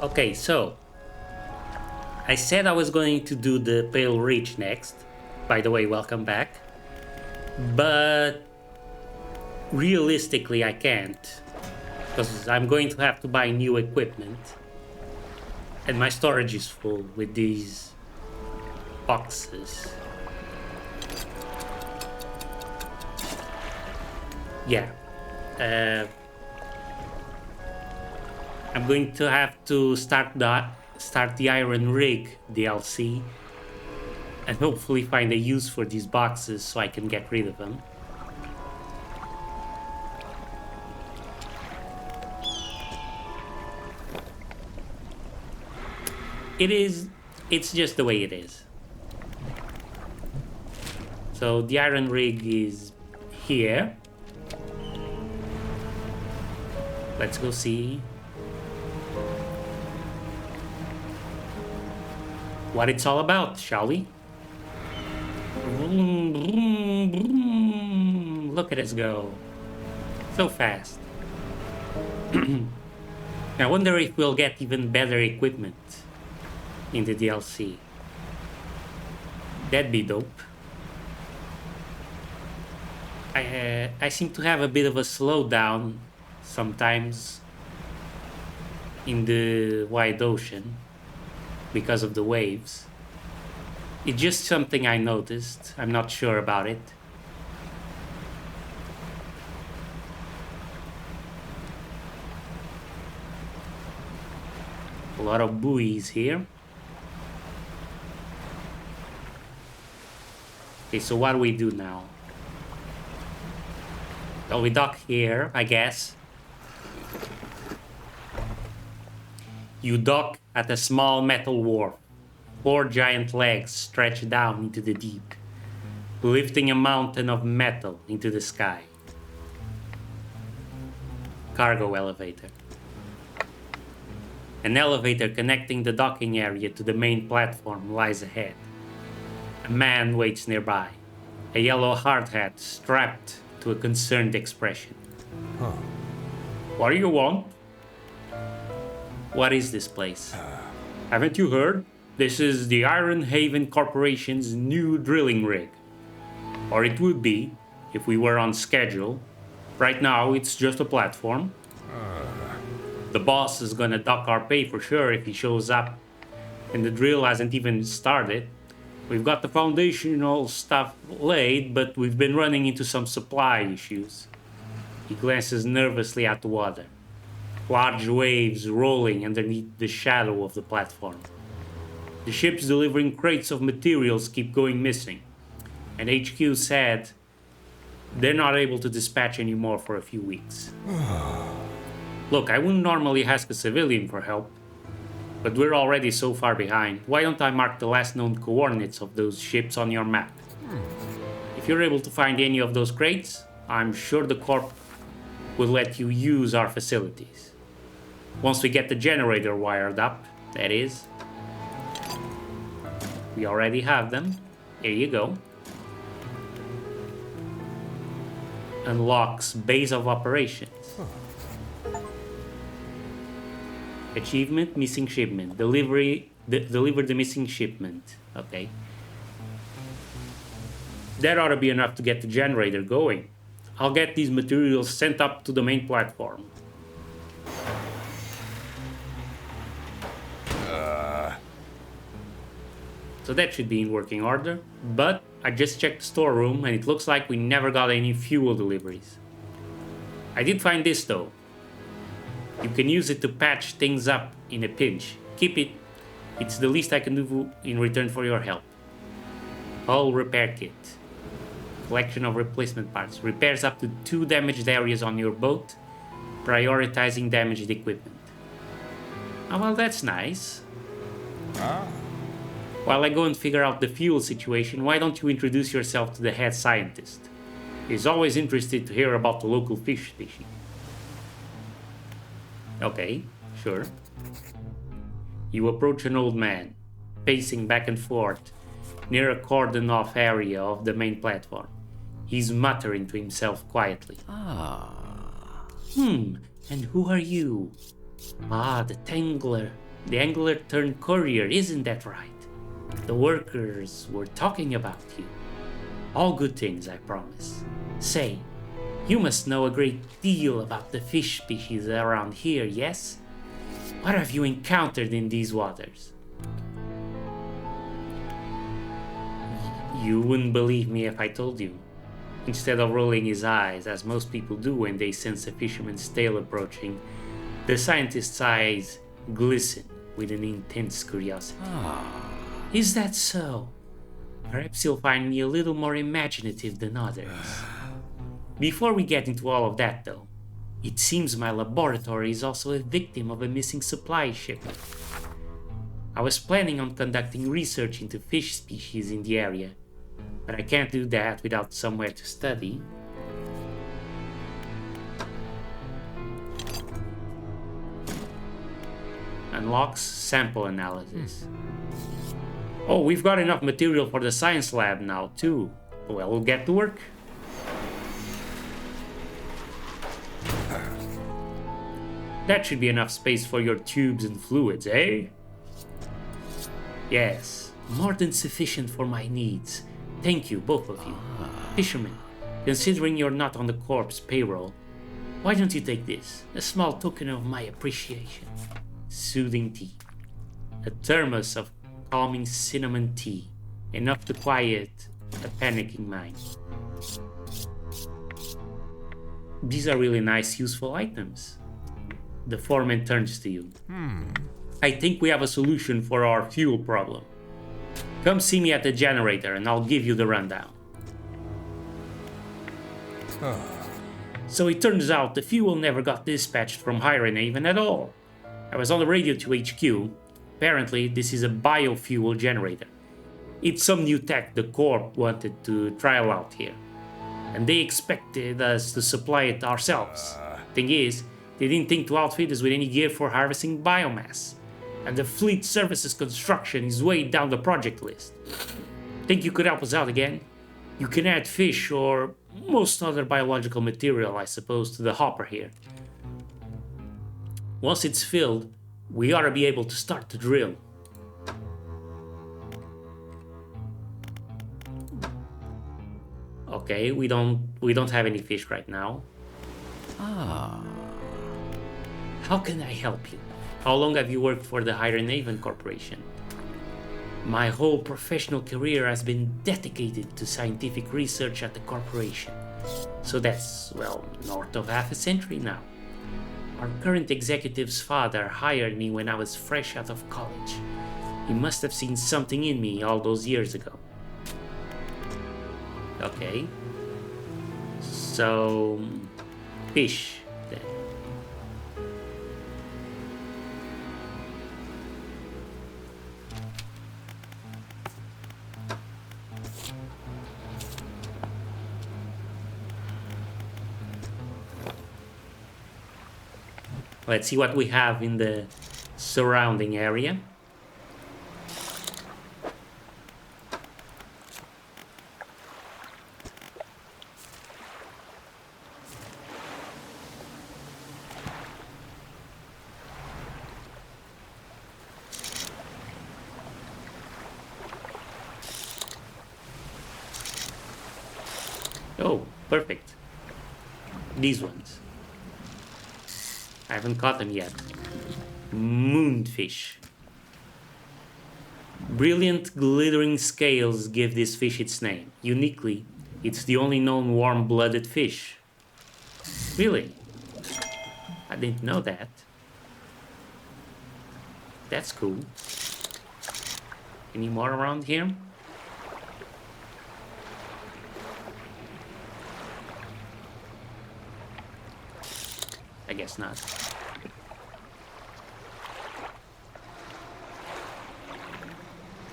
Okay, so I said I was going to do the Pale Reach next. By the way, welcome back. But realistically, I can't because I'm going to have to buy new equipment, and my storage is full with these boxes. Yeah. Uh, I'm going to have to start the Iron Rig DLC and hopefully find a use for these boxes so I can get rid of them. It's just the way it is. So the Iron Rig is here. Let's go see what it's all about, shall we? Vroom, vroom, vroom. Look at us go. So fast. I wonder if we'll get even better equipment in the DLC. That'd be dope. I seem to have a bit of a slowdown sometimes in the wide ocean because of the waves. It's just something I noticed. I'm not sure about it. A lot of buoys here. Okay, so what do we do now? Well, we dock here, I guess. You dock at a small metal wharf. 4 giant legs stretch down into the deep, lifting a mountain of metal into the sky. Cargo elevator. An elevator connecting the docking area to the main platform lies ahead. A man waits nearby, a yellow hard hat strapped to a concerned expression. Huh. What do you want? What is this place? Haven't you heard? This is the Iron Haven Corporation's new drilling rig. Or it would be, if we were on schedule. Right now, it's just a platform. The boss is gonna dock our pay for sure if he shows up. And the drill hasn't even started. We've got the foundational stuff laid, but we've been running into some supply issues. He glances nervously at the water. Large waves rolling underneath the shadow of the platform. The ships delivering crates of materials keep going missing, and HQ said they're not able to dispatch anymore for a few weeks. Look, I wouldn't normally ask a civilian for help, but we're already so far behind. Why don't I mark the last known coordinates of those ships on your map? If you're able to find any of those crates, I'm sure the Corp will let you use our facilities. Once we get the generator wired up, that is. We already have them. Here you go. Unlocks base of operations. Achievement, missing shipment. Deliver the missing shipment. Okay. That ought to be enough to get the generator going. I'll get these materials sent up to the main platform. So that should be in working order, but I just checked the storeroom and it looks like we never got any fuel deliveries. I did find this though. You can use it to patch things up in a pinch. Keep it. It's the least I can do in return for your help. Hull repair kit. Collection of replacement parts. Repairs up to 2 damaged areas on your boat, prioritizing damaged equipment. Oh, well, that's nice. While I go and figure out the fuel situation, why don't you introduce yourself to the head scientist? He's always interested to hear about the local fish species. Okay, sure. You approach an old man, pacing back and forth near a cordoned-off area of the main platform. He's muttering to himself quietly. And who are you? Ah, the Tangler. The angler turned courier, isn't that right? The workers were talking about you. All good things, I promise. Say, you must know a great deal about the fish species around here, yes? What have you encountered in these waters? You wouldn't believe me if I told you. Instead of rolling his eyes, as most people do when they sense a fisherman's tale approaching, the scientist's eyes glisten with an intense curiosity. Is that so? Perhaps you'll find me a little more imaginative than others. Before we get into all of that, though, it seems my laboratory is also a victim of a missing supply shipment. I was planning on conducting research into fish species in the area, but I can't do that without somewhere to study. Unlocks sample analysis. Oh, we've got enough material for the science lab now, too. Well, we'll get to work. That should be enough space for your tubes and fluids, eh? Yes, more than sufficient for my needs. Thank you, both of you. Fisherman, considering you're not on the corp's payroll, why don't you take this? A small token of my appreciation. Soothing tea. A thermos of calming cinnamon tea. Enough to quiet a panicking mind. These are really nice, useful items. The foreman turns to you. I think we have a solution for our fuel problem. Come see me at the generator and I'll give you the rundown. So it turns out the fuel never got dispatched from Hirenhaven at all. I was on the radio to HQ. Apparently, this is a biofuel generator. It's some new tech the Corp wanted to trial out here. And they expected us to supply it ourselves. Thing is, they didn't think to outfit us with any gear for harvesting biomass. And the fleet services construction is way down the project list. Think you could help us out again? You can add fish or most other biological material, I suppose, to the hopper here. Once it's filled, we ought to be able to start to drill. Okay, we don't have any fish right now. How can I help you? How long have you worked for the Hirenhaven Corporation? My whole professional career has been dedicated to scientific research at the corporation. So that's, well, north of half a century now. Our current executive's father hired me when I was fresh out of college. He must have seen something in me all those years ago. Okay. So, fish, then. Let's see what we have in the surrounding area. Oh, perfect. These ones. I haven't caught them yet. Moonfish. Brilliant glittering scales give this fish its name. Uniquely, it's the only known warm-blooded fish. Really? I didn't know that. That's cool. Any more around here? I guess not.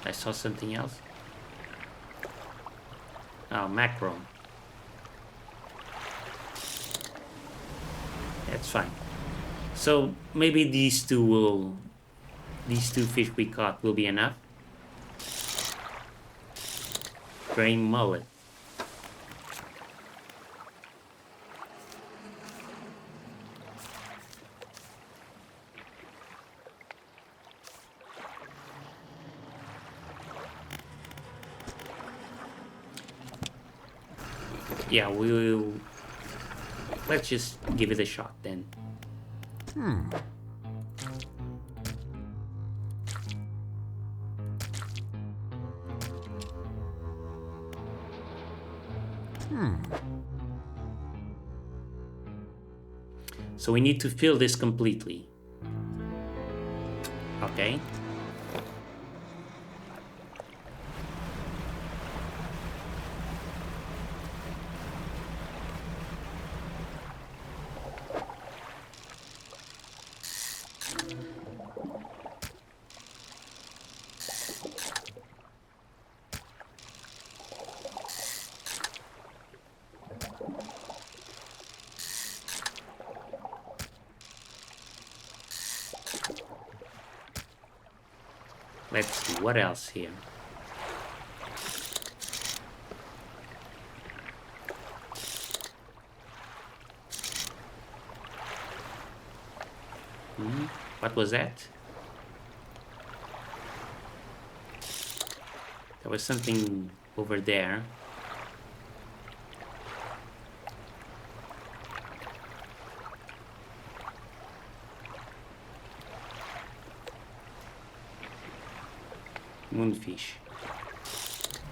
I saw something else. Oh, mackerel. That's fine. So maybe these two fish we caught will be enough. Gray mullet. Yeah, we'll... Let's just give it a shot then. So we need to fill this completely. Okay. Let's see, what else here? What was that? There was something over there. Moonfish.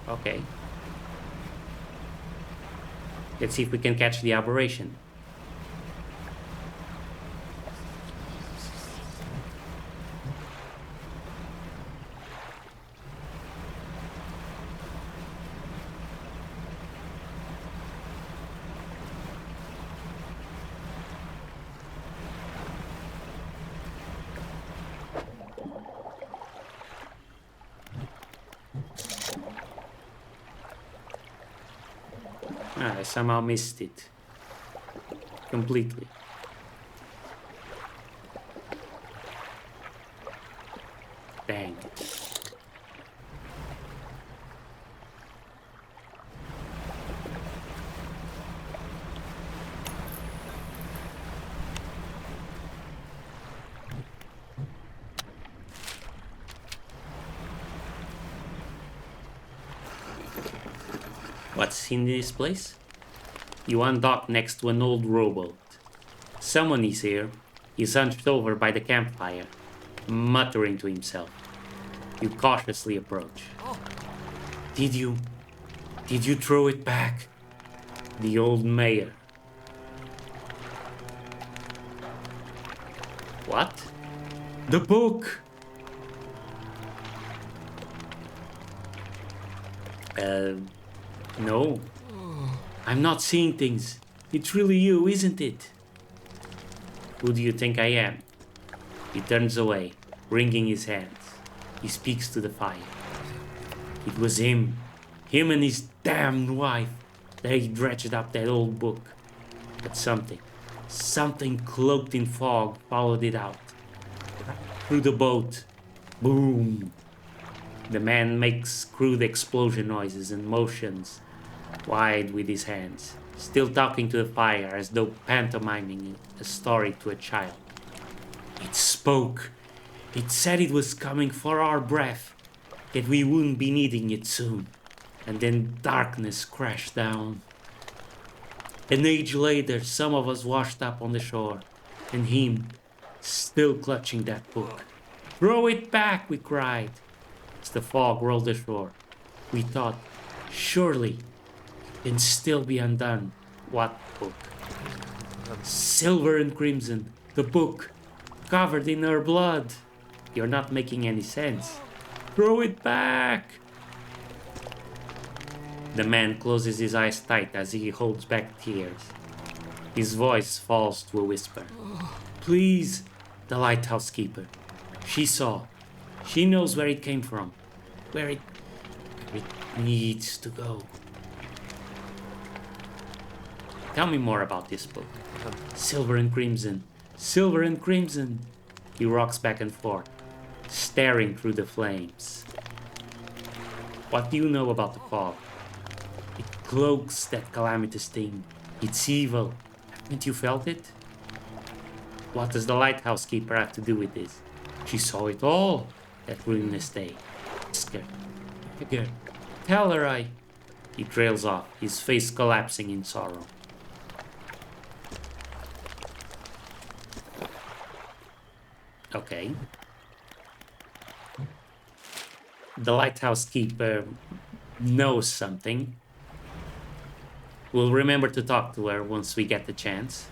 Okay. Let's see if we can catch the aberration. I somehow missed it. Completely. Dang. What's in this place? You undock next to an old rowboat. Someone is here. He's hunched over by the campfire, muttering to himself. You cautiously approach. Did you throw it back? The old mayor. What? The book! No. I'm not seeing things. It's really you, isn't it? Who do you think I am? He turns away, wringing his hands. He speaks to the fire. It was him and his damned wife. They dredged up that old book. But something cloaked in fog followed it out. Through the boat. Boom. The man makes crude explosion noises and motions wide with his hands, still talking to the fire as though pantomiming a story to a child. It spoke. It said it was coming for our breath, that we wouldn't be needing it soon. And then darkness crashed down. An age later, some of us washed up on the shore, and him, still clutching that book. Throw it back, we cried. As the fog rolled ashore, we thought, surely it can still be undone. What book? Silver and crimson, the book, covered in her blood. You're not making any sense. Throw it back! The man closes his eyes tight as he holds back tears. His voice falls to a whisper. Please, the lighthouse keeper. She saw. She knows where it came from. Where it needs to go. Tell me more about this book. Silver and crimson. Silver and crimson. He rocks back and forth, staring through the flames. What do you know about the fog? It cloaks that calamitous thing. It's evil. Haven't you felt it? What does the lighthouse keeper have to do with this? She saw it all that ruinous day. Ask her. Tell her He trails off, his face collapsing in sorrow. Okay. The lighthouse keeper knows something. We'll remember to talk to her once we get the chance.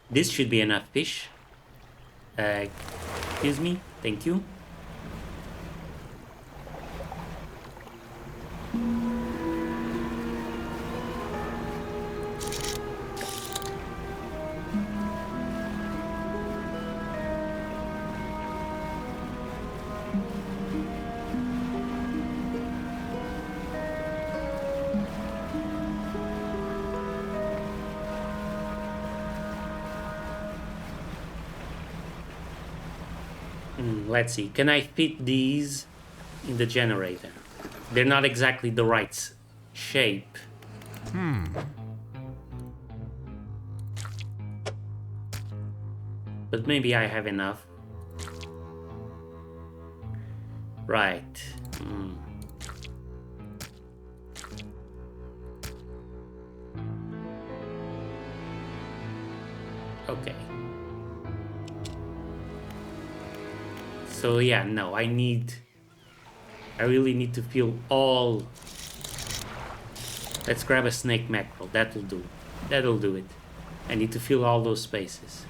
This should be enough fish. Excuse me, thank you. Let's see, can I fit these in the generator? They're not exactly the right shape. But maybe I have enough. Right. Okay. So yeah, no, I really need to fill all. Let's grab a snake mackerel, that'll do it. I need to fill all those spaces.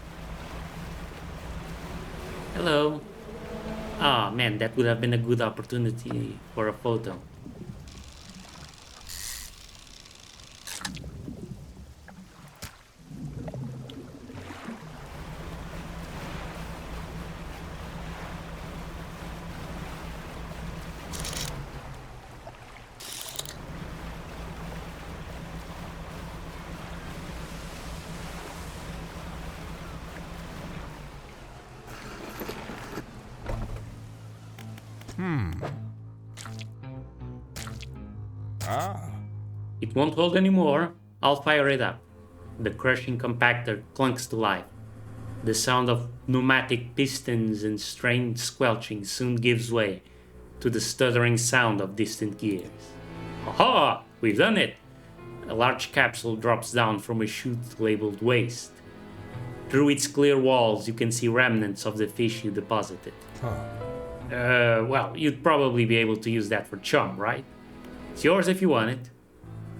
Hello. Ah, man, that would have been a good opportunity for a photo. It won't hold anymore. I'll fire it up. The crushing compactor clunks to life. The sound of pneumatic pistons and strained squelching soon gives way to the stuttering sound of distant gears. Aha! We've done it! A large capsule drops down from a chute labeled waste. Through its clear walls, you can see remnants of the fish you deposited. Well, you'd probably be able to use that for chum, right? It's yours if you want it.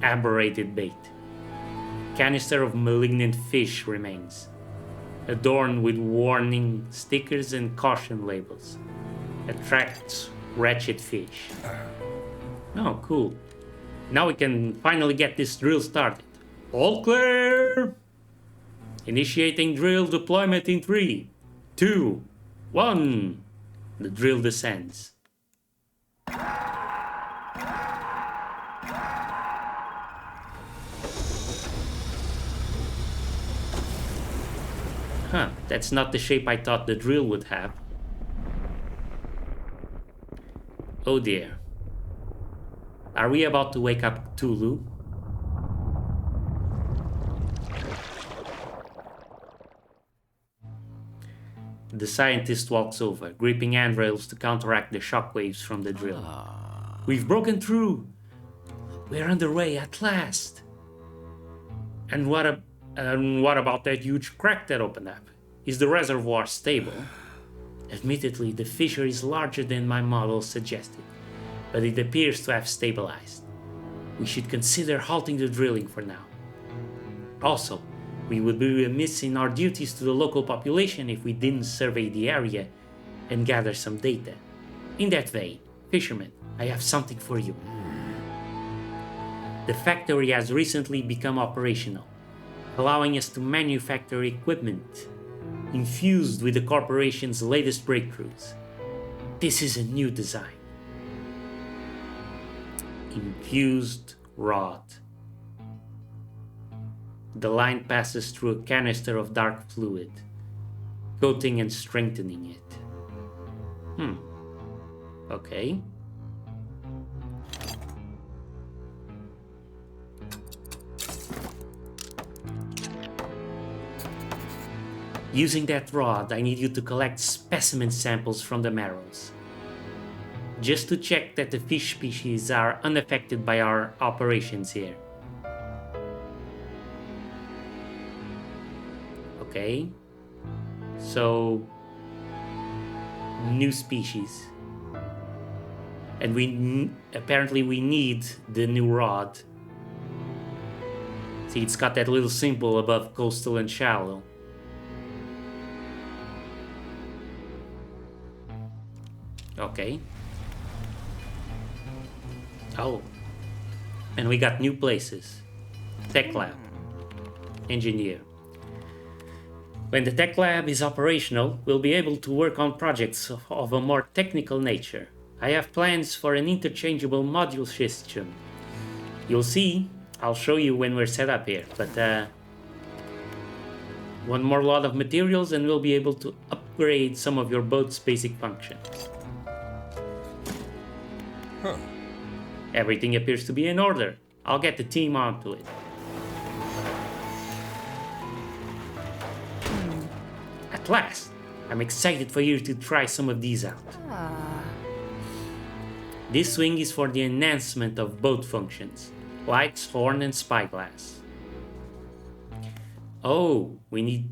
Aberrated bait. Canister of malignant fish remains, adorned with warning stickers and caution labels. Attracts wretched fish. Oh, cool. Now we can finally get this drill started. All clear! Initiating drill deployment in 3, 2, 1. The drill descends. Huh, that's not the shape I thought the drill would have. Oh dear. Are we about to wake up Cthulhu? The scientist walks over, gripping handrails to counteract the shockwaves from the drill. We've broken through! We're underway at last! And what about that huge crack that opened up? Is the reservoir stable? Admittedly, the fissure is larger than my model suggested, but it appears to have stabilized. We should consider halting the drilling for now. Also, we would be remiss in our duties to the local population if we didn't survey the area and gather some data. In that vein, fisherman, I have something for you. The factory has recently become operational, allowing us to manufacture equipment infused with the corporation's latest breakthroughs. This is a new design. Infused rod. The line passes through a canister of dark fluid, coating and strengthening it. Okay. Using that rod, I need you to collect specimen samples from the marrows, just to check that the fish species are unaffected by our operations here. Okay, so new species, and apparently we need the new rod. See, it's got that little symbol above coastal and shallow. Okay. Oh, and we got new places. Tech lab, engineer. When the tech lab is operational, we'll be able to work on projects of a more technical nature. I have plans for an interchangeable module system. You'll see, I'll show you when we're set up here, but one more lot of materials and we'll be able to upgrade some of your boat's basic functions. Everything appears to be in order. I'll get the team onto it. At last! I'm excited for you to try some of these out. This swing is for the enhancement of boat functions. Lights, horn, and spyglass. Oh, we need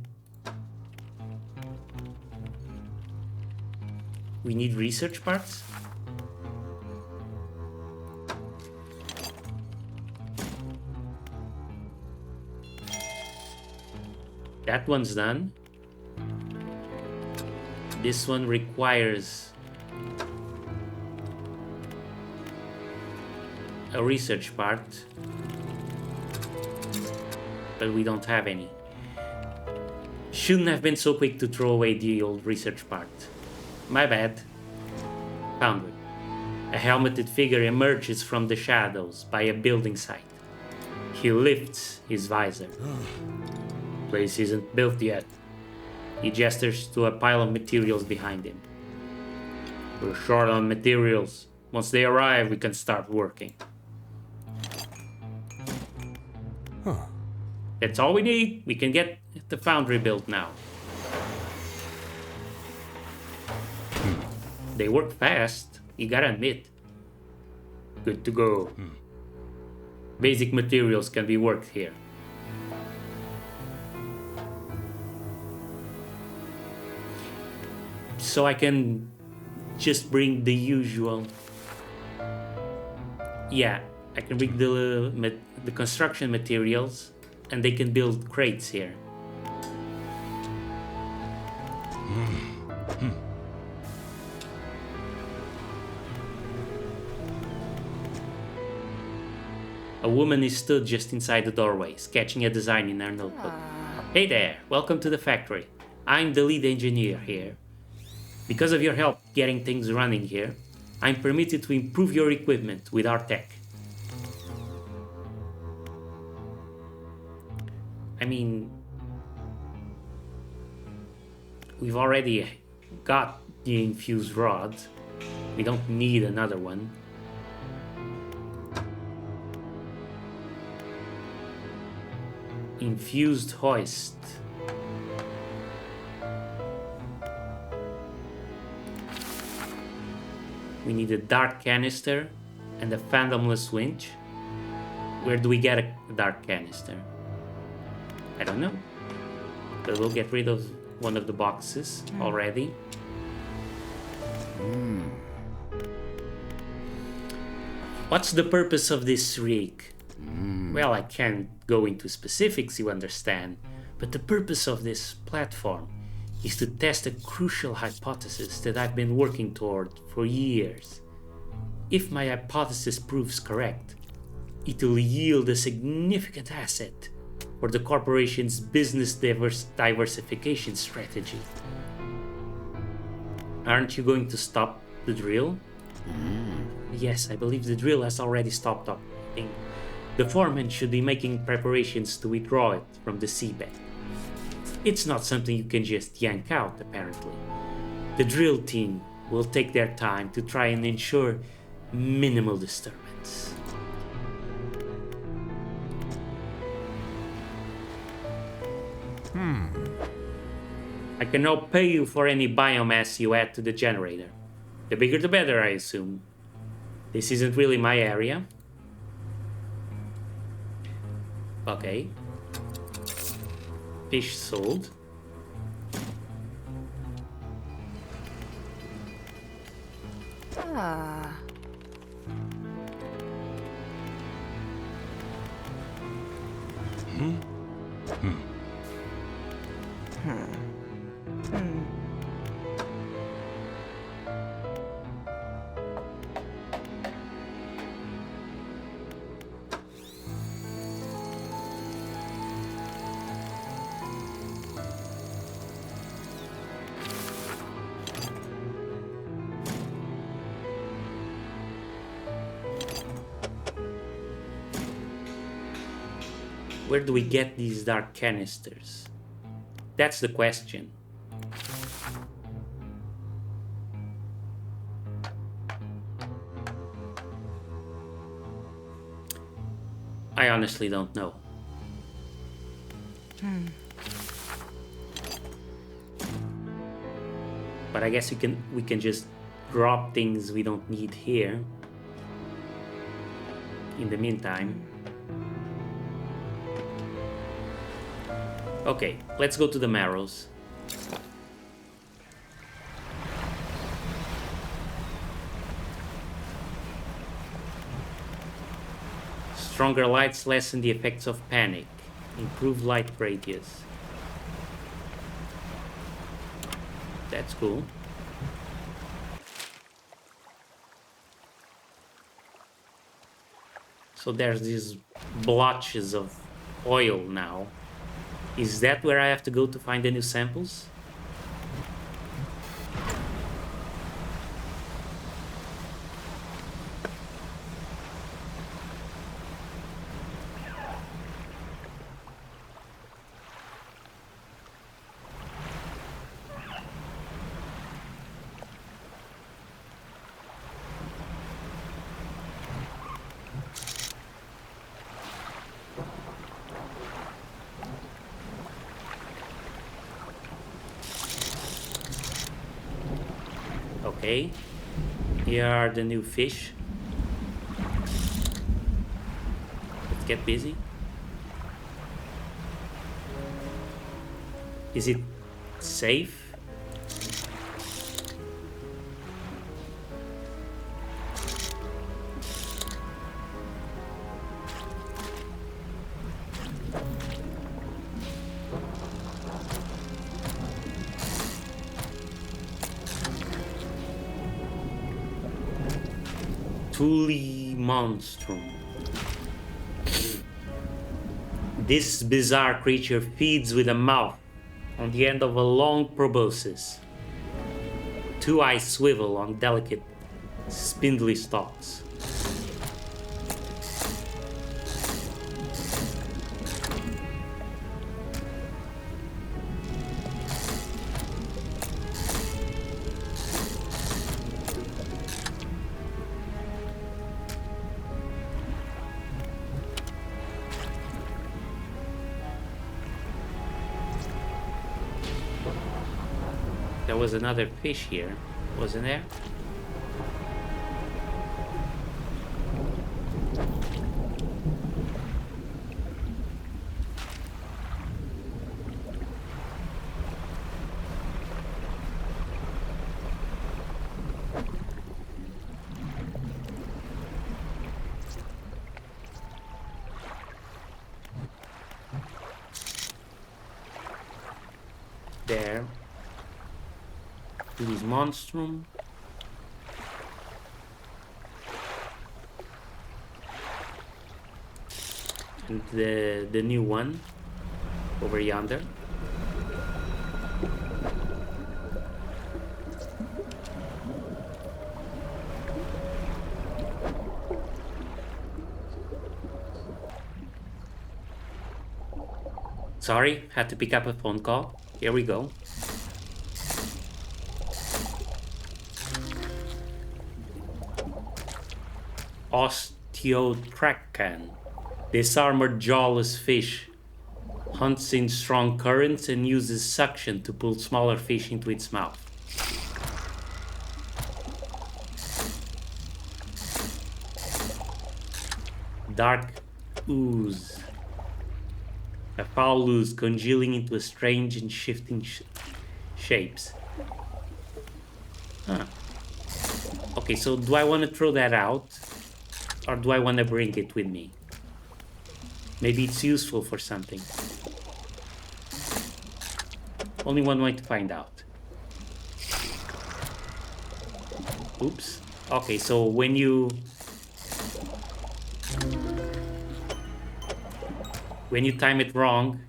research parts? That one's done. This one requires a research part, but we don't have any. Shouldn't have been so quick to throw away the old research part. My bad. Foundry. A helmeted figure emerges from the shadows by a building site. He lifts his visor. Place isn't built yet. He gestures to a pile of materials behind him. We're short on materials. Once they arrive, we can start working. That's all we need. We can get the foundry built now. They work fast, you gotta admit. Good to go. Basic materials can be worked here. So I can just bring the usual. Yeah, I can bring the construction materials and they can build crates here. A woman is stood just inside the doorway, sketching a design in her notebook. Hey there, welcome to the factory. I'm the lead engineer here. Because of your help getting things running here, I'm permitted to improve your equipment with our tech. I mean, we've already got the infused rod. We don't need another one. Infused hoist. We need a dark canister and a phantomless winch. Where do we get a dark canister? I don't know. But we'll get rid of one of the boxes already. What's the purpose of this rig? Well, I can't go into specifics, you understand, but the purpose of this platform is to test a crucial hypothesis that I've been working toward for years. If my hypothesis proves correct, it will yield a significant asset for the corporation's business diversification strategy. Aren't you going to stop the drill? Yes, I believe the drill has already stopped operating. The foreman should be making preparations to withdraw it from the seabed. It's not something you can just yank out, apparently. The drill team will take their time to try and ensure minimal disturbance. I can now pay you for any biomass you add to the generator. The bigger the better, I assume. This isn't really my area. Okay. Fish sold. Where do we get these dark canisters? That's the question. I honestly don't know. But I guess we can just drop things we don't need here. In the meantime. Okay, let's go to the Marrows. Stronger lights lessen the effects of panic. Improved light radius. That's cool. So there's these blotches of oil now. Is that where I have to go to find the new samples? Okay, here are the new fish. Let's get busy. Is it safe? Thule monstrum. This bizarre creature feeds with a mouth on the end of a long proboscis. Two eyes swivel on delicate, spindly stalks. There was another fish here, wasn't there? there. Please, monstrum. And the new one over yonder. Sorry, had to pick up a phone call. Here we go. Osteotracan. This armored jawless fish hunts in strong currents and uses suction to pull smaller fish into its mouth. Dark ooze. A foul ooze congealing into a strange and shifting shapes. Huh. Okay, so do I want to throw that out? Or do I want to bring it with me? Maybe it's useful for something. Only one way to find out. Oops. Okay, so when you time it wrong,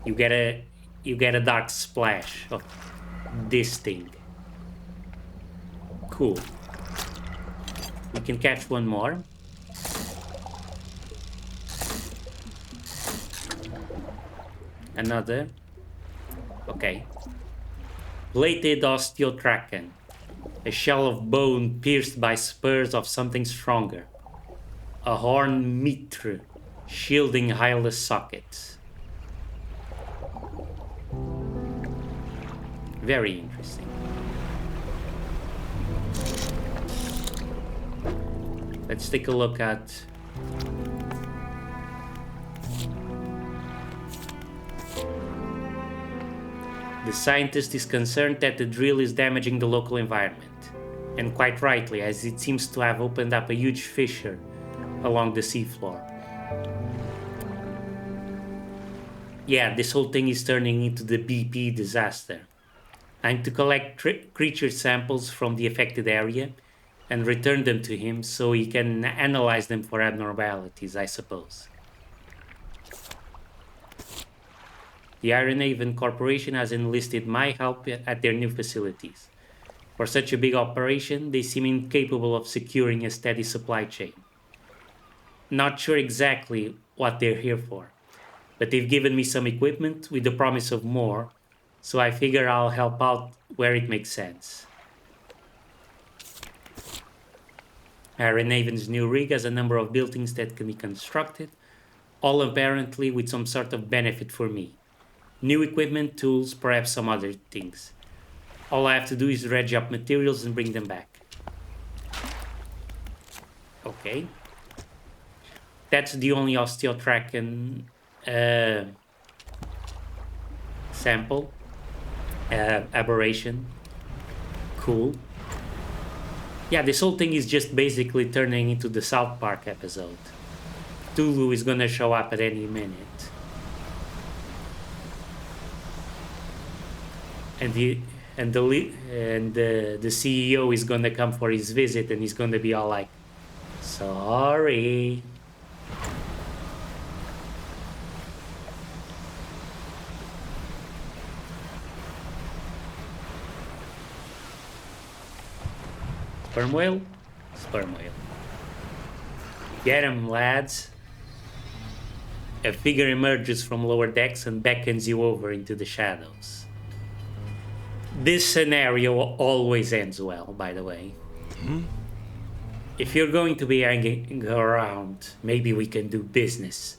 you get a dark splash of this thing. Cool. We can catch one more. Another. Okay. Plated osteotracan. A shell of bone pierced by spurs of something stronger. A horn mitre shielding eyeless sockets. Very interesting. Let's take a look at the scientist is concerned that the drill is damaging the local environment, and quite rightly, as it seems to have opened up a huge fissure along the seafloor. Yeah, this whole thing is turning into the BP disaster. I'm to collect creature samples from the affected area and return them to him so he can analyze them for abnormalities, I suppose. The Iron Haven Corporation has enlisted my help at their new facilities. For such a big operation, they seem incapable of securing a steady supply chain. Not sure exactly what they're here for, but they've given me some equipment with the promise of more, so I figure I'll help out where it makes sense. Iron Haven's new rig has a number of buildings that can be constructed, all apparently with some sort of benefit for me. New equipment, tools, perhaps some other things. All I have to do is dredge up materials and bring them back. Okay. That's the only osteotracan sample. Aberration. Cool. Yeah, this whole thing is just basically turning into the South Park episode. Tulu is gonna show up at any minute. And the CEO is gonna come for his visit, and he's gonna be all like, "Sorry." Sperm whale? Sperm whale. Get him, lads. A figure emerges from lower decks and beckons you over into the shadows. This scenario always ends well, by the way. Mm-hmm. If you're going to be hanging around, maybe we can do business.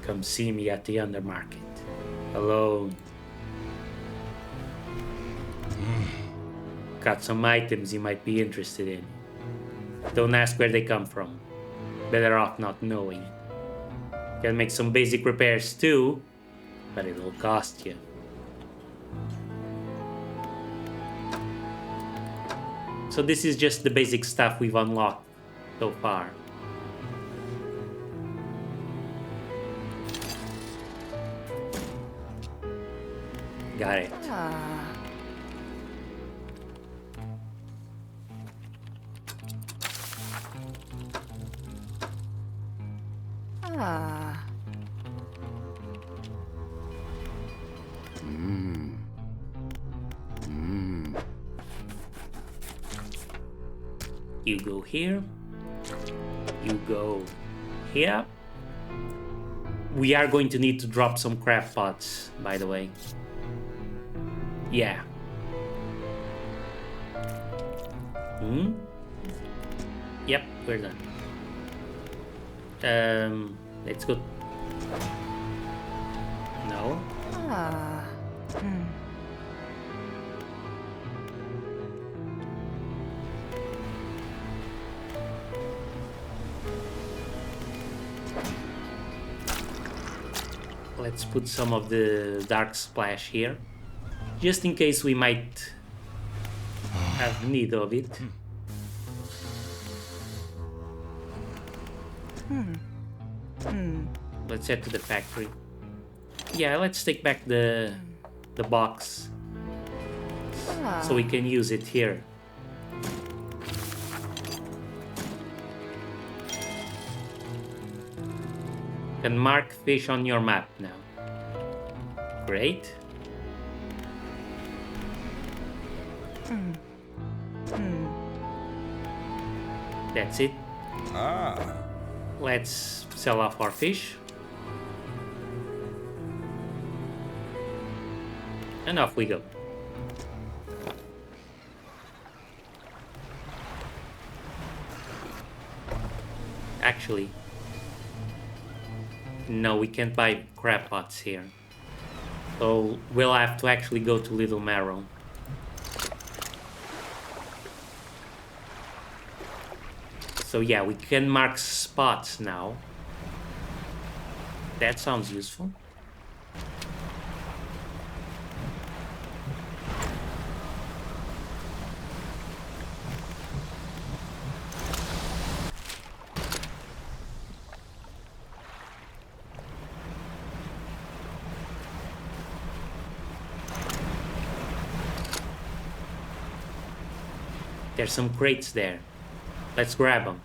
Come see me at the undermarket. Alone. Got some items you might be interested in. Don't ask where they come from. Better off not knowing. Can make some basic repairs too, but it'll cost you. So this is just the basic stuff we've unlocked so far. Got it. You go here. You go here. We are going to need to drop some crab pots, by the way. Yeah. Yep, we're done. Let's go. No. Let's put some of the dark splash here, just in case we might have need of it. Let's head to the factory. Yeah, let's take back the box so we can use it here. You can mark fish on your map now. Great. That's it. Let's sell off our fish. And off we go. Actually, no, we can't buy crab pots here. So we'll have to actually go to Little Marrow. So yeah, we can mark spots now. That sounds useful. There's some crates there. Let's grab them.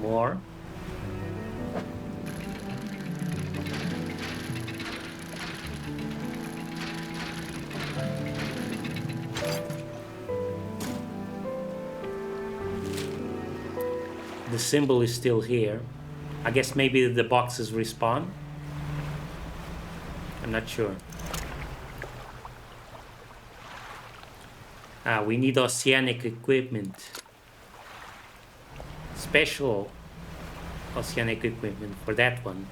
More. The symbol is still here. I guess maybe the boxes respawn. I'm not sure. We need oceanic equipment. Special oceanic equipment for that one.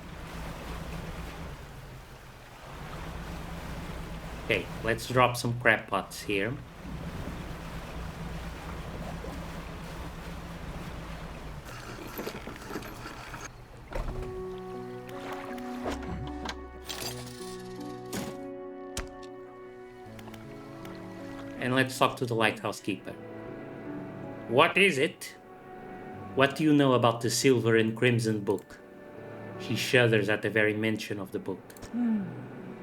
Okay, let's drop some crab pots here. And let's talk to the lighthouse keeper. What is it? What do you know about the Silver and Crimson book? She shudders at the very mention of the book.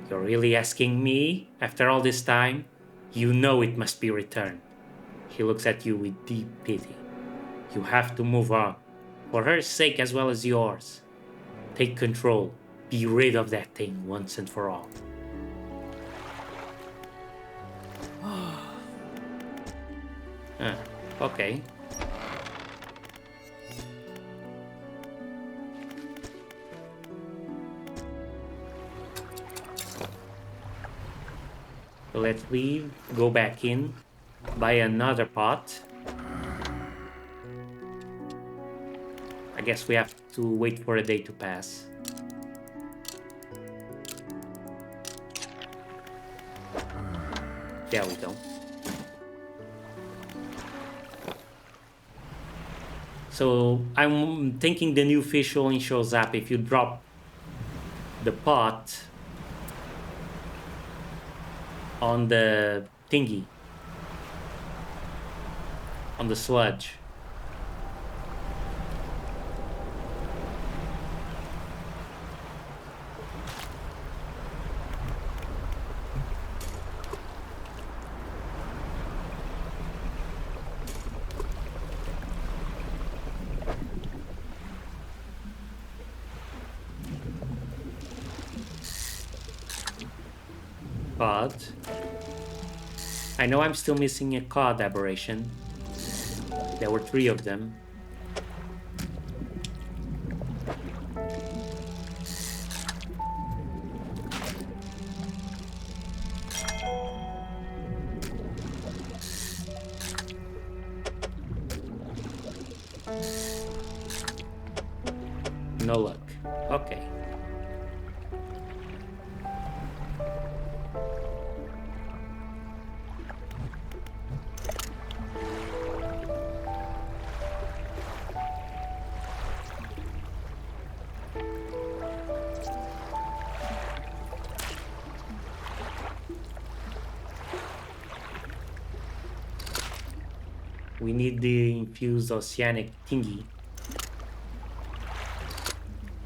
You're really asking me? After all this time? You know it must be returned. She looks at you with deep pity. You have to move on. For her sake as well as yours. Take control. Be rid of that thing once and for all. Okay. So let's leave, go back in, buy another pot. I guess we have to wait for a day to pass. There we go. So I'm thinking the new fish only shows up if you drop the pot on the thingy, on the sludge. Cod. I know I'm still missing a cod aberration. There were 3 of them. No luck. Okay. We need the infused oceanic thingy.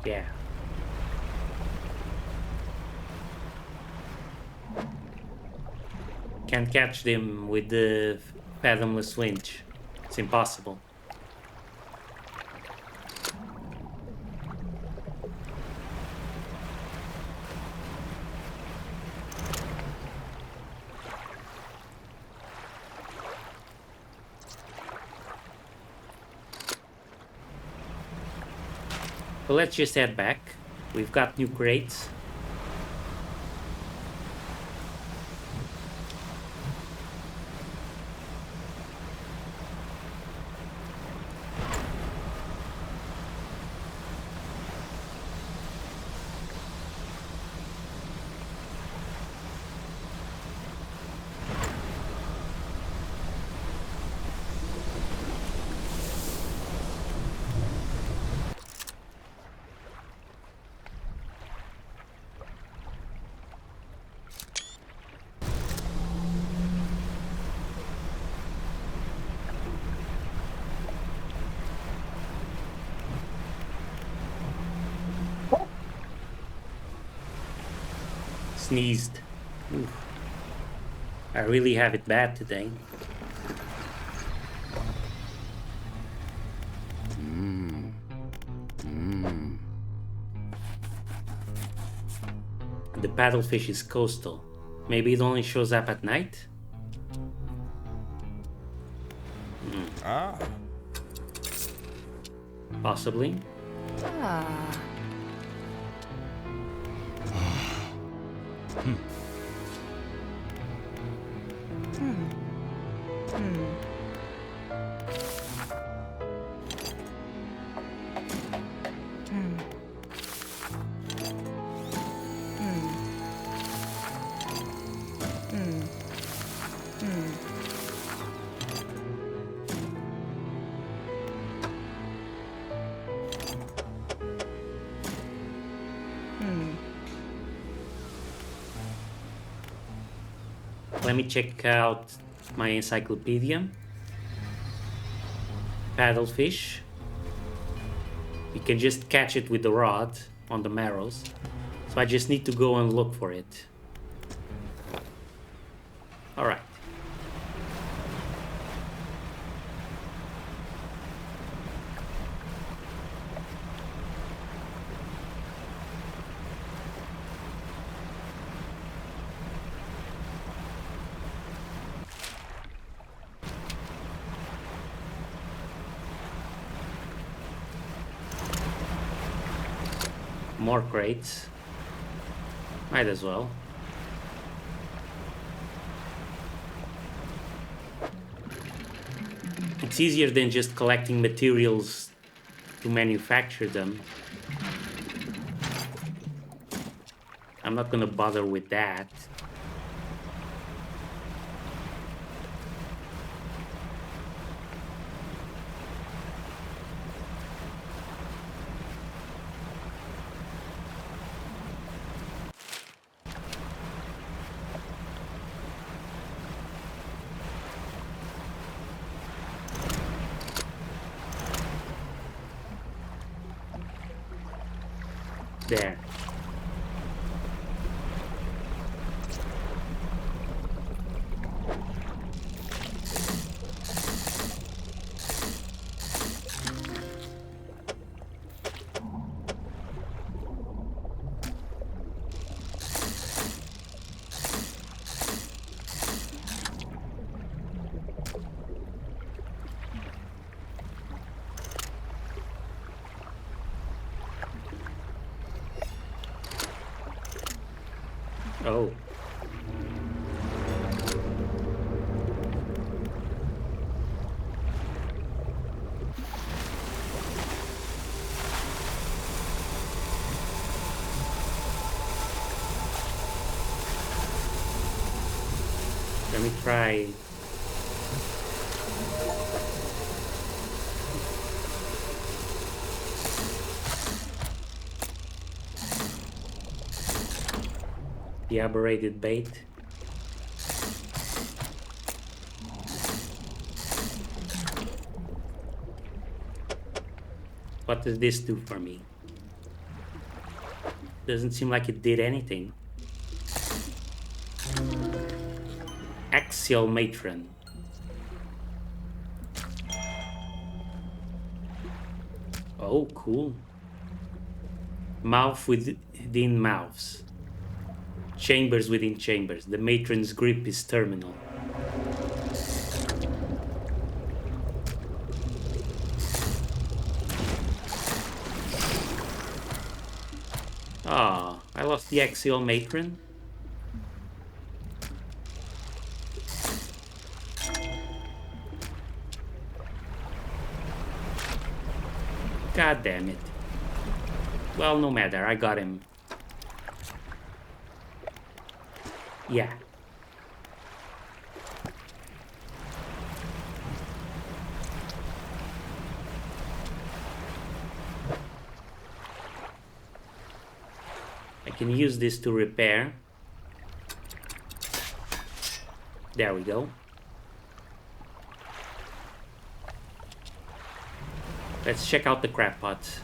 Yeah. Can't catch them with the fathomless winch. It's impossible. But let's just head back. We've got new crates. Sneezed. Oof. I really have it bad today. The paddlefish is coastal. Maybe it only shows up at night? Possibly. Let me check out my encyclopedia. Paddlefish. You can just catch it with the rod on the marrows. So I just need to go and look for it. Alright. More crates. Might as well. It's easier than just collecting materials to manufacture them. I'm not gonna bother with that. There. Oh. Let me try. The aberrated bait. What does this do for me? Doesn't seem like it did anything. Axial matron. Oh, cool. Mouth within mouths. Chambers within chambers. The matron's grip is terminal. Ah, I lost the axial matron. God damn it. Well, no matter, I got him. Yeah. I can use this to repair. There we go. Let's check out the crab pots.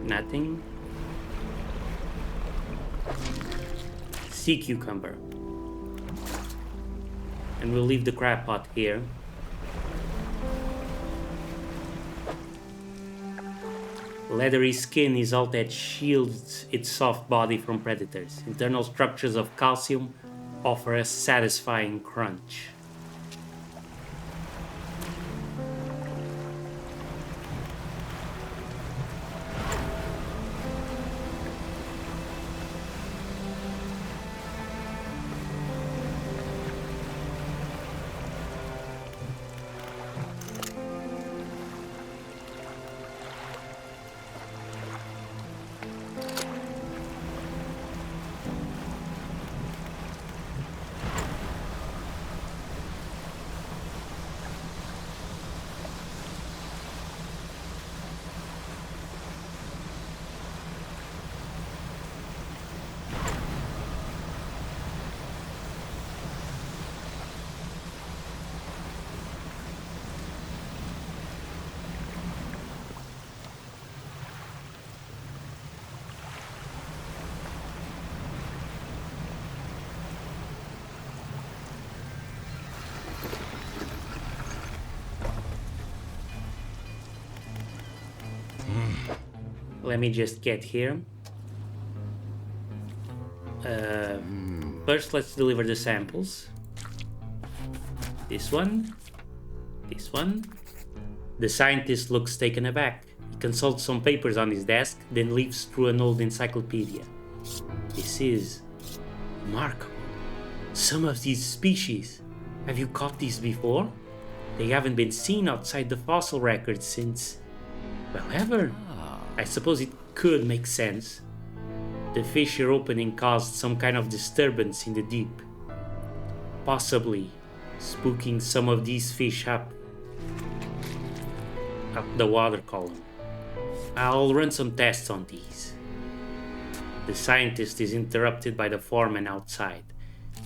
Nothing. Sea cucumber. And we'll leave the crab pot here. Leathery skin is all that shields its soft body from predators. Internal structures of calcium offer a satisfying crunch. Let me just get here. First, let's deliver the samples. This one. This one. The scientist looks taken aback. He consults some papers on his desk, then leaves through an old encyclopedia. This is remarkable. Some of these species, have you caught these before? They haven't been seen outside the fossil record since, well, ever. I suppose it could make sense. The fissure opening caused some kind of disturbance in the deep, possibly spooking some of these fish up the water column. I'll run some tests on these. The scientist is interrupted by the foreman outside,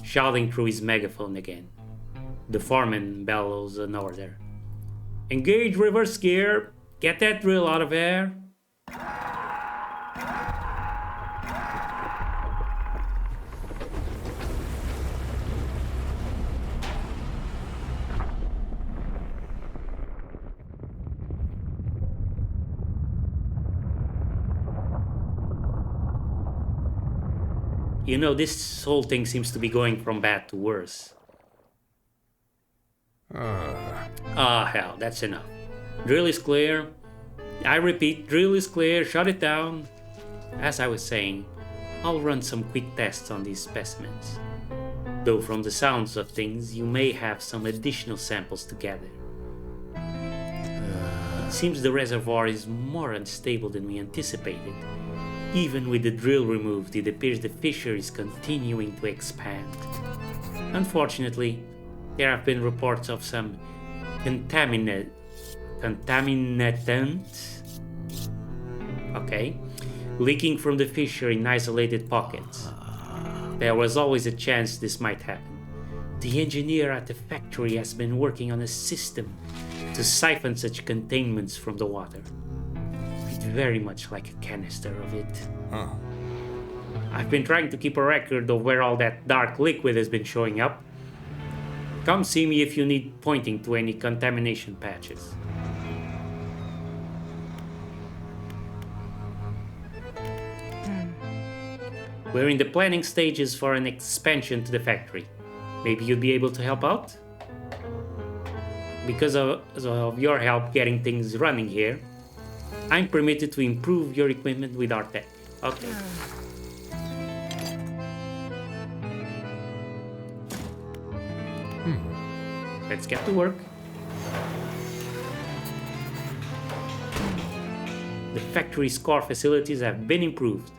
shouting through his megaphone again. The foreman bellows an order. Engage reverse gear! Get that drill out of there! You know, this whole thing seems to be going from bad to worse. Hell, that's enough. Drill is clear. I repeat, drill is clear, shut it down. As I was saying, I'll run some quick tests on these specimens. Though from the sounds of things, you may have some additional samples to gather. It seems the reservoir is more unstable than we anticipated. Even with the drill removed, it appears the fissure is continuing to expand. Unfortunately, there have been reports of some contaminant, leaking from the fissure in isolated pockets. There was always a chance this might happen. The engineer at the factory has been working on a system to siphon such containments from the water. It's very much like a canister of it. I've been trying to keep a record of where all that dark liquid has been showing up. Come see me if you need pointing to any contamination patches. We're in the planning stages for an expansion to the factory. Maybe you'd be able to help out? Because of your help getting things running here, I'm permitted to improve your equipment with our tech. Okay. Let's get to work. The factory's core facilities have been improved.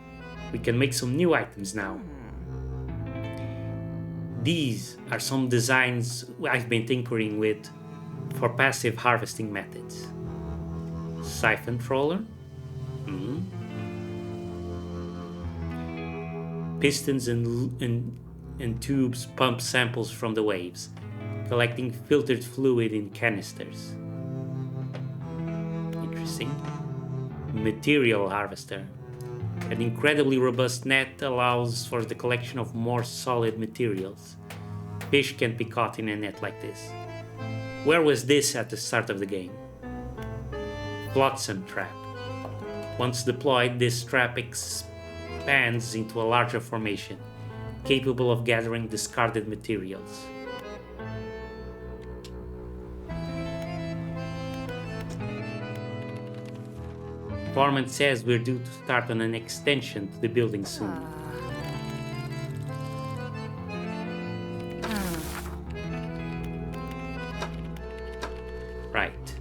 We can make some new items now. These are some designs I've been tinkering with for passive harvesting methods. Siphon trawler. Pistons and tubes pump samples from the waves, collecting filtered fluid in canisters. Interesting. Material harvester. An incredibly robust net allows for the collection of more solid materials. Fish can't be caught in a net like this. Where was this at the start of the game? Flotsam trap. Once deployed, this trap expands into a larger formation, capable of gathering discarded materials. Foreman says we're due to start on an extension to the building soon. Right.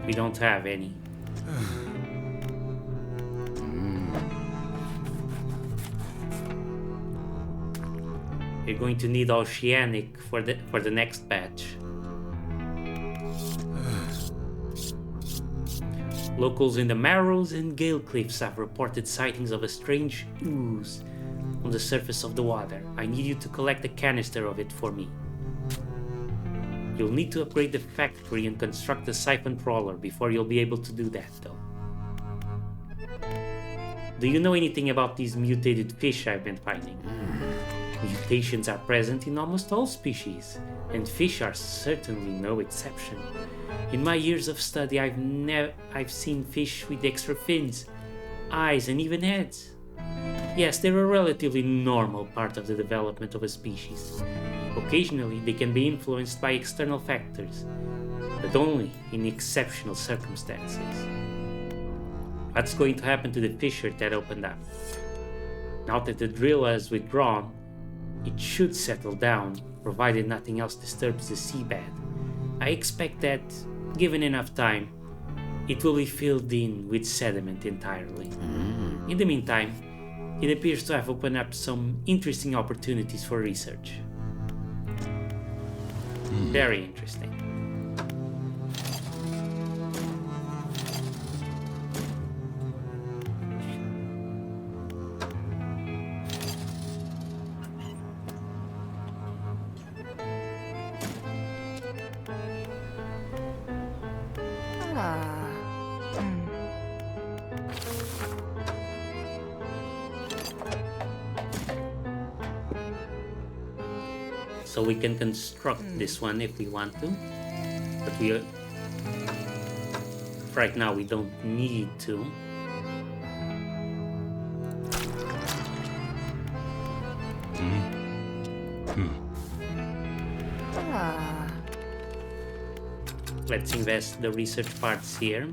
We don't have any. We're going to need oceanic for the next batch. Locals in the Marrows and Gale Cliffs have reported sightings of a strange ooze on the surface of the water. I need you to collect a canister of it for me. You'll need to upgrade the factory and construct a siphon trawler before you'll be able to do that, though. Do you know anything about these mutated fish I've been finding? Mutations are present in almost all species, and fish are certainly no exception. In my years of study, I've seen fish with extra fins, eyes, and even heads. Yes, they're a relatively normal part of the development of a species. Occasionally, they can be influenced by external factors, but only in exceptional circumstances. What's going to happen to the fissure that opened up? Now that the drill has withdrawn, it should settle down, provided nothing else disturbs the seabed. I expect that, given enough time, it will be filled in with sediment entirely. In the meantime, it appears to have opened up some interesting opportunities for research. Very interesting. So we can construct this one if we want to, but right now we don't need to. Let's invest the research parts here.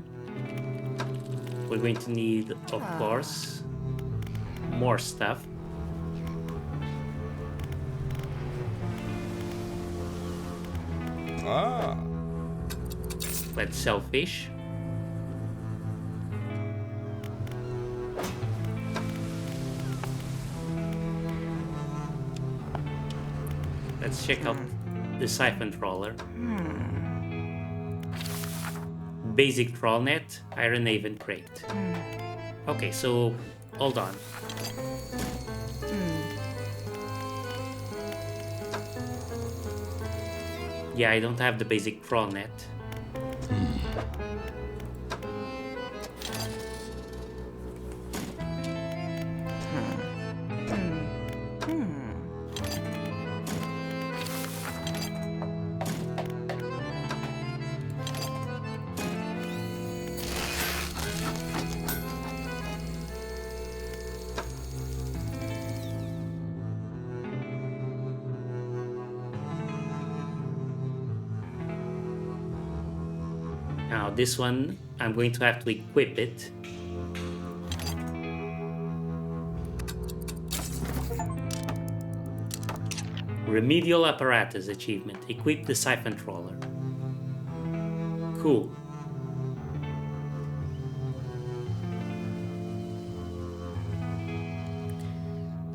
We're going to need, of course, more stuff. Let's sell fish. Let's check out the siphon trawler. Basic trawl net, iron haven crate. Okay, so hold on. Yeah, I don't have the basic trawl net. Now this one, I'm going to have to equip it. Remedial apparatus achievement. Equip the siphon trawler. Cool.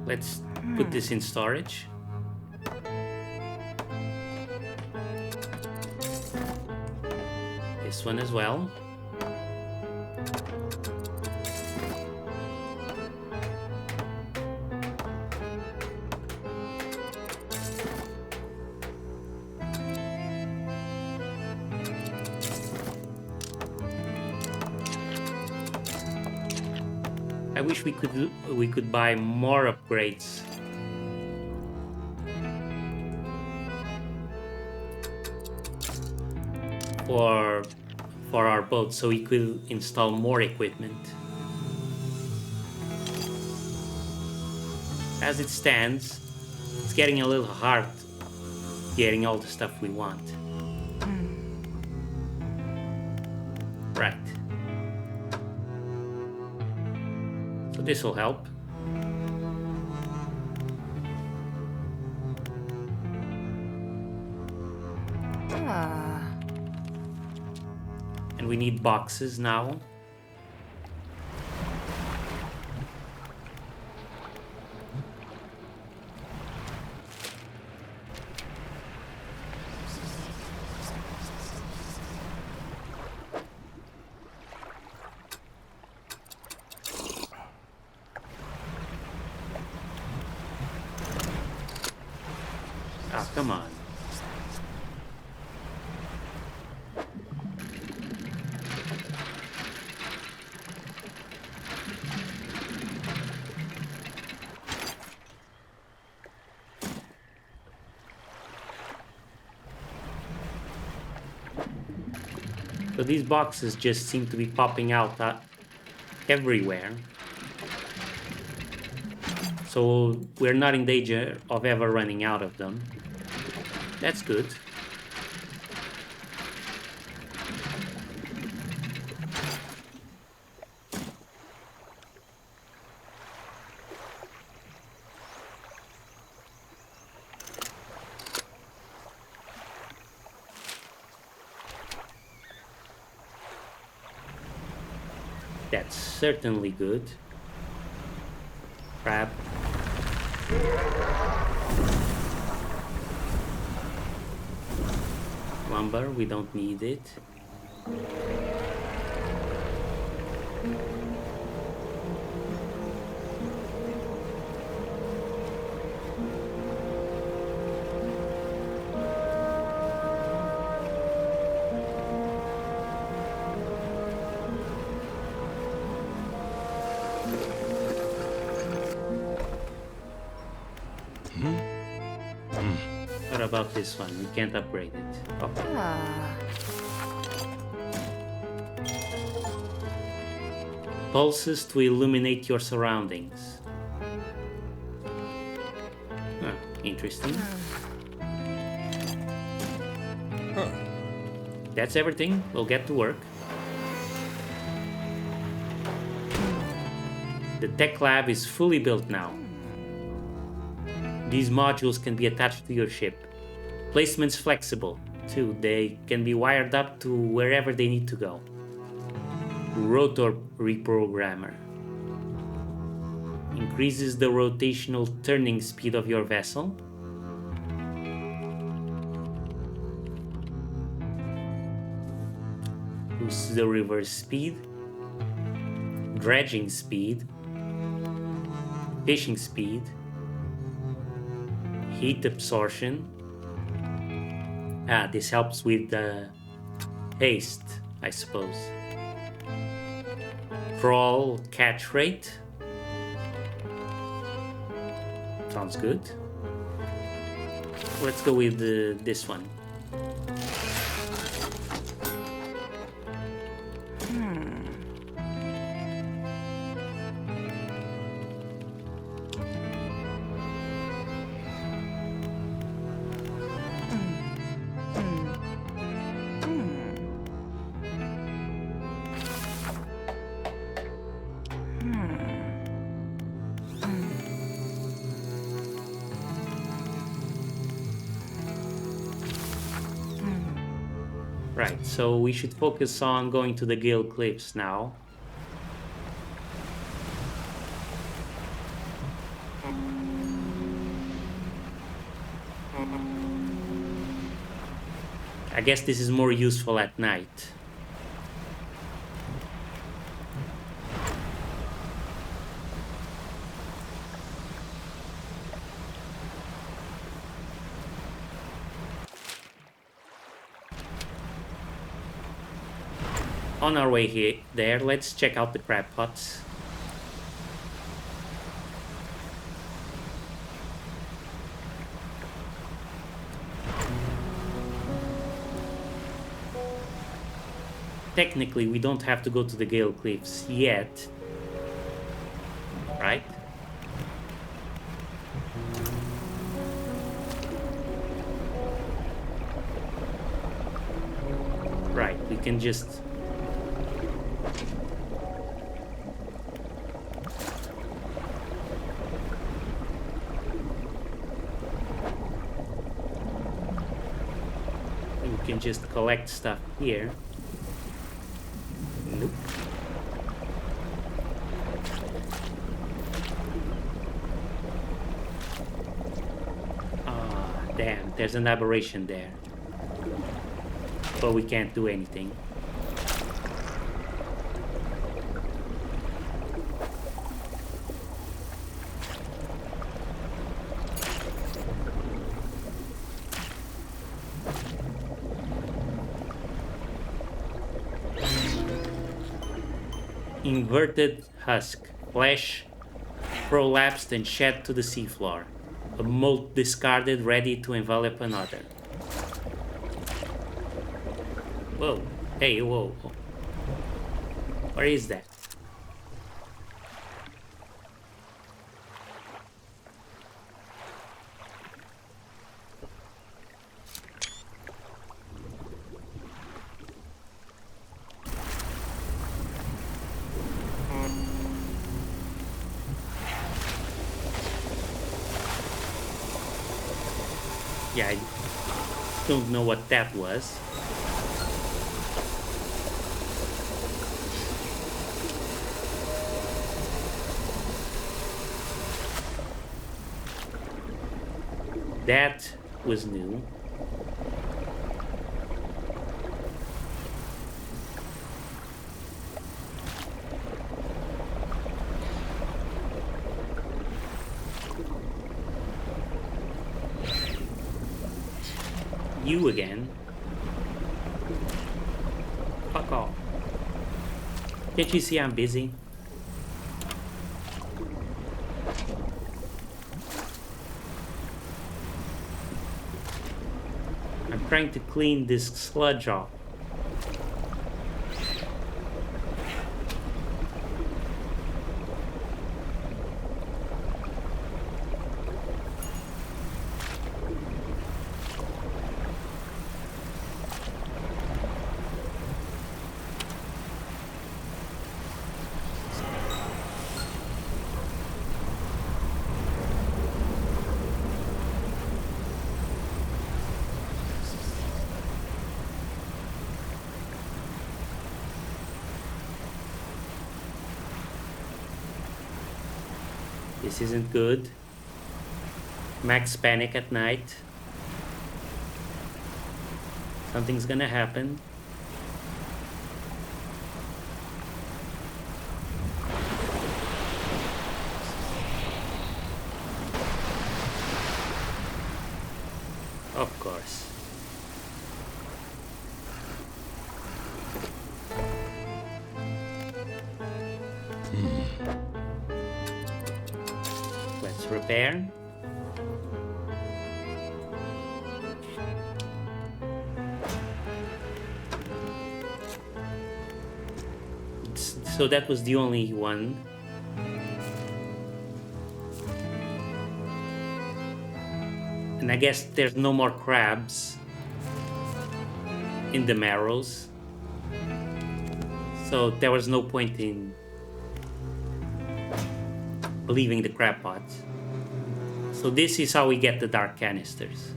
Let's put this in storage. This one as well. I wish we could buy more upgrades. For our boat, so we could install more equipment. As it stands, it's getting a little hard getting all the stuff we want. Right. So this will help. And we need boxes now. Ah, come on. So these boxes just seem to be popping out everywhere. So we're not in danger of ever running out of them. That's good. That's certainly good. Crab. Lumber, we don't need it. What about this one? We can't upgrade it. Okay. Pulses to illuminate your surroundings. Interesting. That's everything. We'll get to work. The tech lab is fully built now. These modules can be attached to your ship. Placement's flexible, too. They can be wired up to wherever they need to go. Rotor reprogrammer. Increases the rotational turning speed of your vessel. Boosts the reverse speed. Dredging speed. Fishing speed. Heat absorption. This helps with the haste, I suppose. Crawl catch rate. Sounds good. Let's go with this one. Right, so we should focus on going to the Gale Cliffs now. I guess this is more useful at night. On our way there, let's check out the crab pots. Technically, we don't have to go to the Gale Cliffs yet, right? Right, we can just... We can just collect stuff here. Nope. Ah, damn, there's an aberration there. But we can't do anything. Inverted husk. Flesh prolapsed and shed to the seafloor. A mold discarded, ready to envelop another. Whoa. Hey, whoa. Where is that? Yeah, I don't know what that was. That was new. You again. Fuck off. Can't you see I'm busy? I'm trying to clean this sludge off. This isn't good. Max panic at night. Something's gonna happen. Of course. Let's repair. So that was the only one. And I guess there's no more crabs in the marrows. So there was no point in leaving the crab pots. So this is how we get the dark canisters.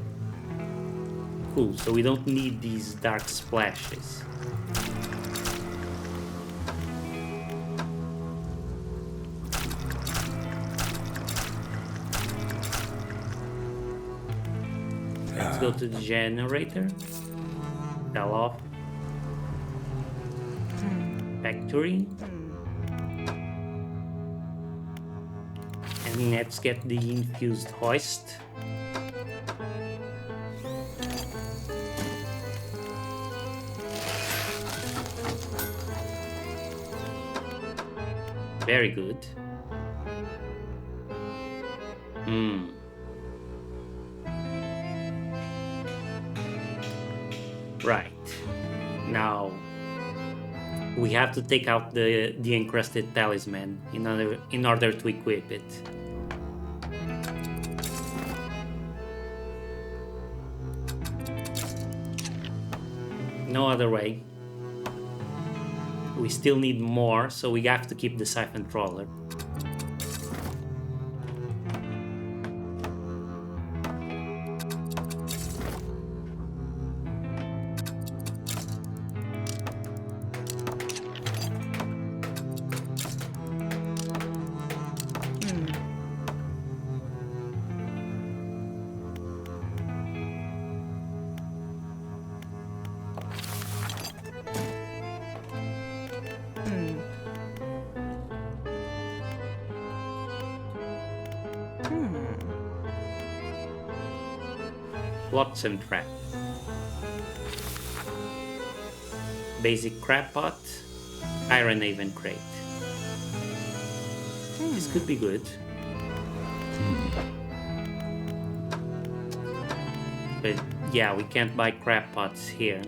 Cool, so we don't need these dark splashes. Let's go to the generator. Fell off. Factory. And let's get the infused hoist. Very good. Right. Now we have to take out the encrusted talisman in order to equip it. No other way. We still need more, so we have to keep the siphon trawler. Lots and trap. Basic crab pot, iron haven crate. This could be good. But yeah, we can't buy crab pots here.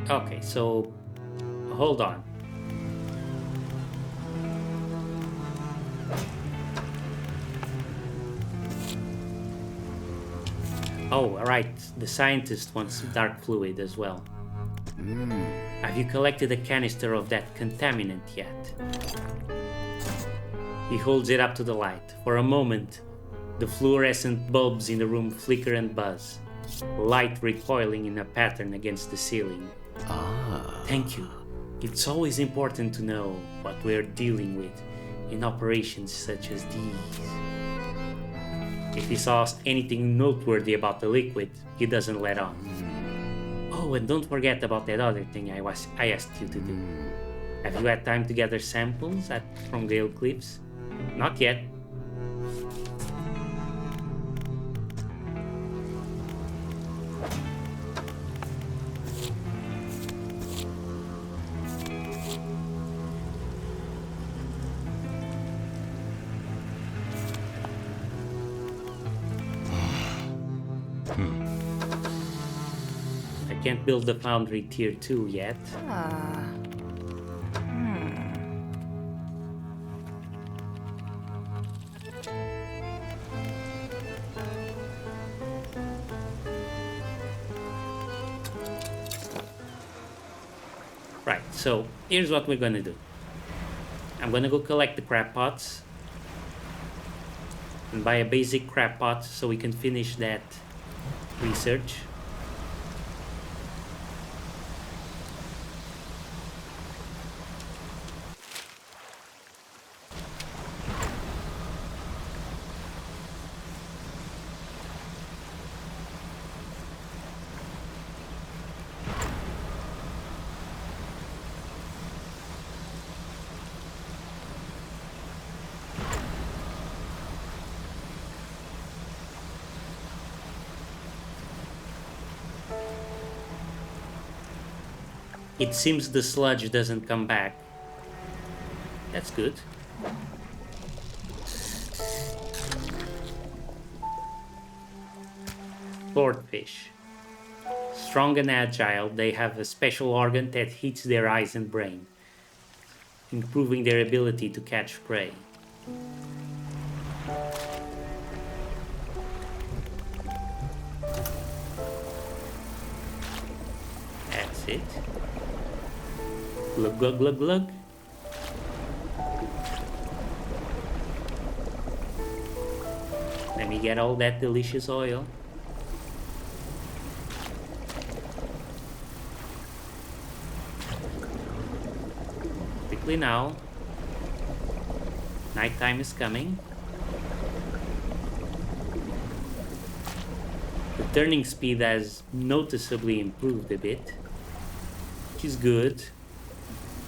Okay, so hold on. Oh, alright. The scientist wants dark fluid as well. Have you collected a canister of that contaminant yet? He holds it up to the light. For a moment, the fluorescent bulbs in the room flicker and buzz, light recoiling in a pattern against the ceiling. Thank you. It's always important to know what we're dealing with in operations such as these. If he saw anything noteworthy about the liquid, he doesn't let on. Oh, and don't forget about that other thing I asked you to do. Have you had time to gather samples from Gale Cliffs? Not yet. I can't build the foundry tier 2 yet. Right, so here's what we're gonna do. I'm gonna go collect the crab pots and buy a basic crab pot so we can finish that research. It seems the sludge doesn't come back. That's good. Swordfish. Strong and agile, they have a special organ that hits their eyes and brain, improving their ability to catch prey. That's it. Glug glug glug glug. Let me get all that delicious oil. Quickly now. Nighttime is coming. The turning speed has noticeably improved a bit, which is good,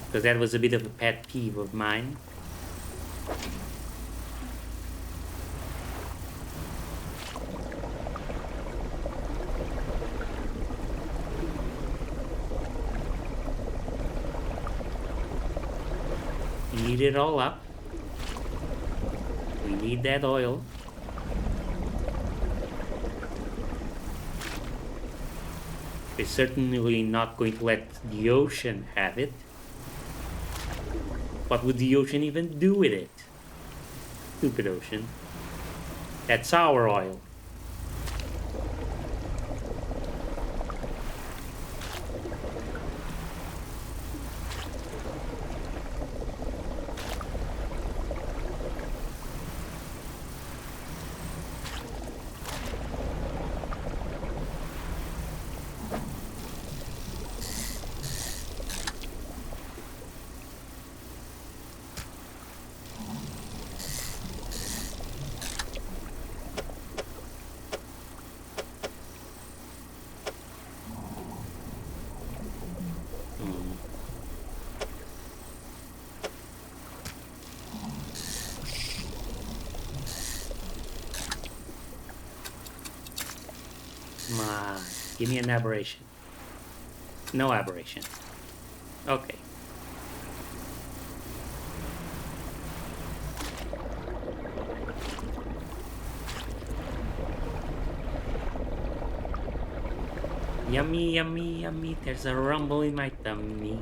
because that was a bit of a pet peeve of mine. Heat it all up. We need that oil. We're certainly not going to let the ocean have it. What would the ocean even do with it? Stupid ocean. That's our oil. Come on, give me an aberration. No aberration. Okay. Yummy, yummy, yummy. There's a rumble in my tummy.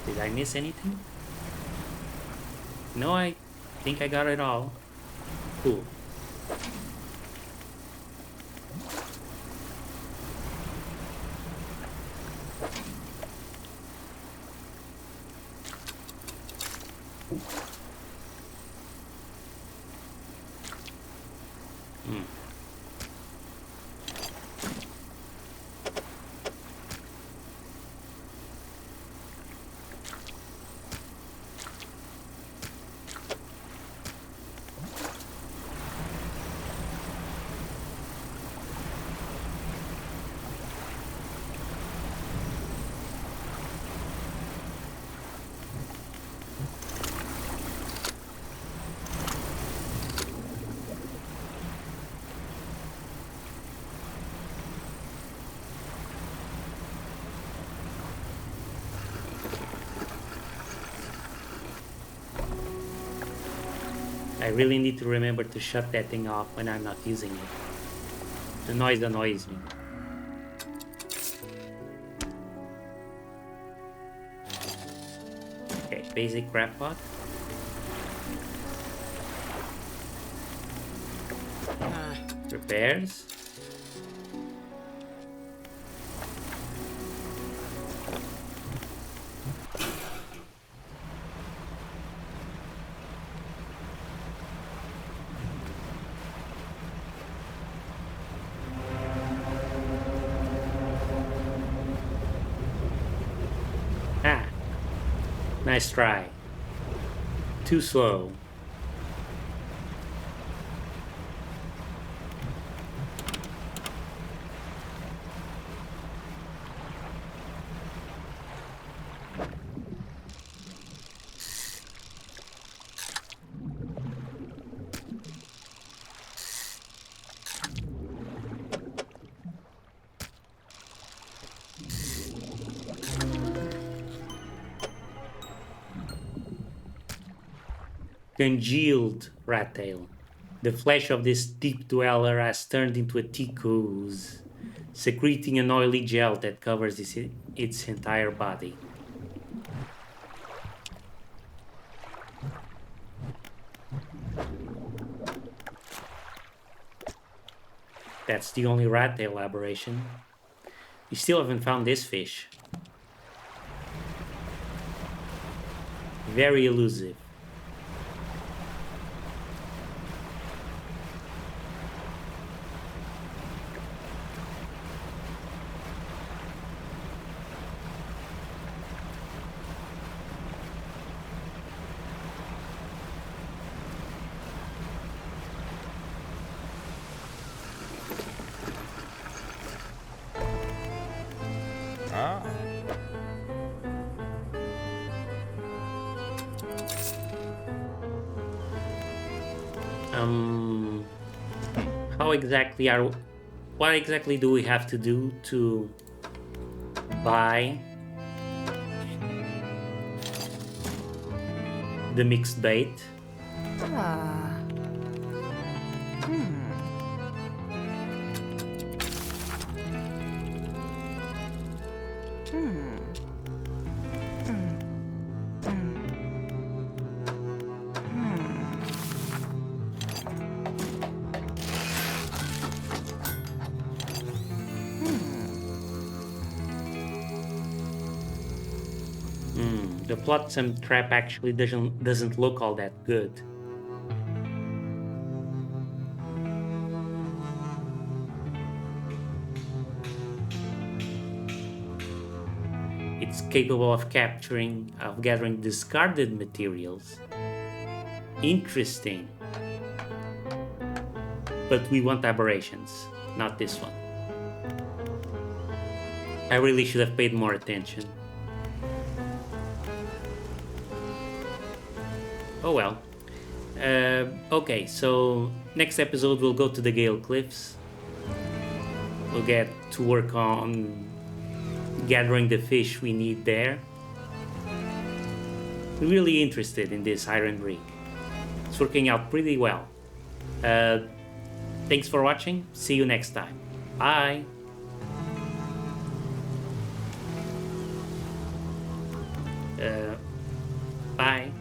Did I miss anything? No, I think I got it all. Cool. I really need to remember to shut that thing off when I'm not using it. The noise annoys me. Okay, basic crab pot. Repairs. Nice try. Too slow. Congealed rat tail. The flesh of this deep dweller has turned into a thick ooze, secreting an oily gel that covers its entire body. That's the only rat tail aberration. We still haven't found this fish. Very elusive. What exactly do we have to do to buy the mixed bait? The flotsam trap actually doesn't look all that good. It's capable of gathering discarded materials. Interesting. But we want aberrations, not this one. I really should have paid more attention. Oh well. Okay, so next episode we'll go to the Gale Cliffs. We'll get to work on gathering the fish we need there. I'm really interested in this iron rig. It's working out pretty well. Thanks for watching. See you next time. Bye. Bye.